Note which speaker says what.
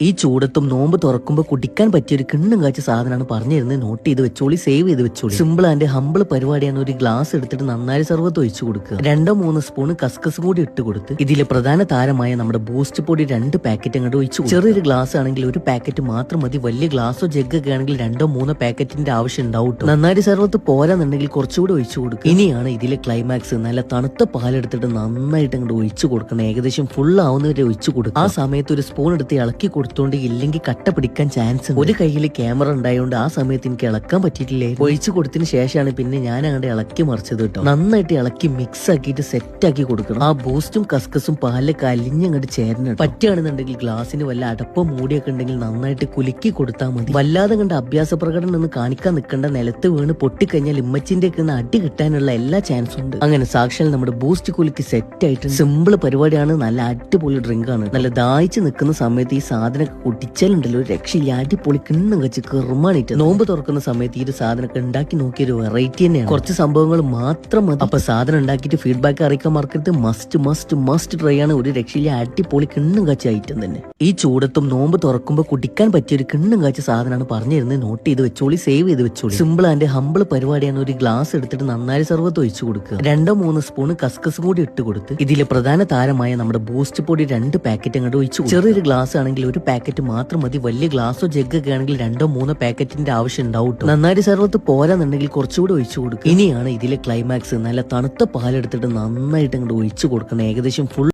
Speaker 1: ഈ ചൂടത്തും നോമ്പ് തുറക്കുമ്പോൾ കുടിക്കാൻ പറ്റിയ ഒരു കിണ്ണം കാച്ച സാധനമാണ് പറഞ്ഞിരുന്നത്. നോട്ട് ചെയ്ത് വെച്ചോളി, സേവ് ചെയ്ത് വെച്ചോളി. സിമ്പിൾ ആൻഡ് ഹമ്പിൾ പരിപാടിയാണ്. ഒരു ഗ്ലാസ് എടുത്തിട്ട് നന്നായി സർവത്ത് ഒഴിച്ചു കൊടുക്കുക. 2-3 സ്പൂൺ കസ്കസും കൂടി ഇട്ട് കൊടുത്ത് ഇതിലെ പ്രധാന താരമായ നമ്മുടെ ബൂസ്റ്റ് പൊടി 2 പാക്കറ്റ് അങ്ങോട്ട് ഒഴിച്ചു. ചെറിയൊരു ഗ്ലാസ് ആണെങ്കിൽ 1 പാക്കറ്റ് മാത്രം മതി. വലിയ ഗ്ലാസോ ജഗ്ഗൊക്കെ ആണെങ്കിൽ 2-3 പാക്കറ്റിന്റെ ആവശ്യം ഉണ്ടാവും. നന്നായി സർവത്ത് പോരാന്നുണ്ടെങ്കിൽ കുറച്ചുകൂടി ഒഴിച്ചു കൊടുക്കുക. ഇനിയാണ് ഇതിലെ ക്ലൈമാക്സ്. നല്ല തണുത്ത പാലെടുത്തിട്ട് നന്നായിട്ട് അങ്ങോട്ട് ഒഴിച്ചു കൊടുക്കണം. ഏകദേശം ഫുൾ ആവുന്നവരെ ഒഴിച്ചു കൊടുക്കുക. ആ സമയത്ത് ഒരു സ്പൂൺ എടുത്ത് ഇളക്കി കൊടുത്തോണ്ട് ഇല്ലെങ്കിൽ കട്ട പിടിക്കാൻ ചാൻസ് ഉണ്ട്. ഒരു കയ്യിൽ ക്യാമറ ഉണ്ടായതുകൊണ്ട് ആ സമയത്ത് എനിക്ക് ഇളക്കാൻ പറ്റിയിട്ടില്ലേ. ഒഴിച്ചു കൊടുത്തതിന് ശേഷമാണ് പിന്നെ ഞാൻ അങ്ങോട്ട് ഇളക്കി മറിച്ചത് കേട്ടോ. നന്നായിട്ട് ഇളക്കി മിക്സ് ആക്കിയിട്ട് സെറ്റ് ആക്കി കൊടുക്കണം. ആ ബൂസ്റ്റും കസ്കസും പാലിലൊക്കെ അലിഞ്ഞങ്ങോട്ട് ചേരണം. പറ്റുകയാണെന്നുണ്ടെങ്കിൽ ഗ്ലാസ്സിന് വല്ല അടപ്പോ മൂടിയൊക്കെ ഉണ്ടെങ്കിൽ നന്നായിട്ട് കുലുക്കി കൊടുത്താൽ മതി. വല്ലാതെ കണ്ട് അഭ്യാസ പ്രകടനം ഒന്ന് കാണിക്കാൻ നിൽക്കേണ്ട. നിലത്ത് വീണ് പൊട്ടിക്കഴിഞ്ഞാൽ ഇമ്മച്ചിന്റെ ഒക്കെ അടി കിട്ടാനുള്ള എല്ലാ ചാൻസും ഉണ്ട്. അങ്ങനെ സാക്ഷാൽ നമ്മുടെ ബൂസ്റ്റ് കുലുക്കി സെറ്റ് ആയിട്ട് സിമ്പിൾ പരിപാടിയാണ്. നല്ല അടിപൊളി ഡ്രിങ്ക് ആണ്. നല്ല ദാഹിച്ച് നിൽക്കുന്ന സമയത്ത് ഈ സാധനം കുട്ടിച്ചാലുണ്ടല്ലോ ഒരു രക്ഷയില്ല. അടിപൊളി കിണ്ണം വെച്ച് കെറുമാണിട്ട്. നോമ്പ് തുറക്കുന്ന സമയത്ത് ഈ ഒരു സാധനമൊക്കെ ഉണ്ടാക്കി നോക്കിയ ഒരു വെറൈറ്റി തന്നെയാണ്. കുറച്ച് സംഭവങ്ങൾ മാത്രം മതി. അപ്പൊ സാധനം ഉണ്ടാക്കിയിട്ട് ഫീഡ്ബാക്ക് അറിയിക്കാൻ മറക്കരുത്. മസ്റ്റ് ട്രൈ ആണ്. ഒരു രക്ഷയില്ല. അടിപൊളി കിണ്ണം കാച്ച ഐറ്റം തന്നെ. ഈ ചൂടത്തും നോമ്പ് തുറക്കുമ്പോൾ കുടിക്കാൻ പറ്റിയ ഒരു കിണ്ണം കാച്ച സാധനമാണ് പറഞ്ഞിരുന്നത്. നോട്ട് ചെയ്ത് വെച്ചോളി, സേവ് ചെയ്ത് വെച്ചോളി. സിമ്പിൾ ആൻഡ് ഹമ്പിൾ പരിപാടിയാണ്. ഒരു ഗ്ലാസ് എടുത്തിട്ട് നന്നായി സർവത്ത് ഒഴിച്ചു കൊടുക്കുക. 2-3 സ്പൂൺ കസ്കസും കൂടി ഇട്ട് കൊടുത്ത് ഇതിലെ പ്രധാന താരമായ നമ്മുടെ ബൂസ്റ്റ് പൊടി 2 പാക്കറ്റ് അങ്ങോട്ട് ഒഴിച്ചു. ചെറിയൊരു ഗ്ലാസ് ആണെങ്കിൽ 1 പാക്കറ്റ് മാത്രം മതി. വലിയ ഗ്ലാസോ ജഗ്ഗൊക്കെ ആണെങ്കിൽ 2-3 പാക്കറ്റിന്റെ ആവശ്യം ഉണ്ടാവും. നന്നായി സർവത്ത് പോരാന്നുണ്ടെങ്കിൽ കുറച്ചുകൂടി ഒഴിച്ചു കൊടുക്കുക. ഇനിയാണ് ഇതിലെ ക്ലൈമാക്സ്. നല്ല തണുത്ത പാലെടുത്തിട്ട് നന്നായിട്ട് അങ്ങോട്ട് ഒഴിച്ചു കൊടുക്കണം. ഏകദേശം ഫുൾ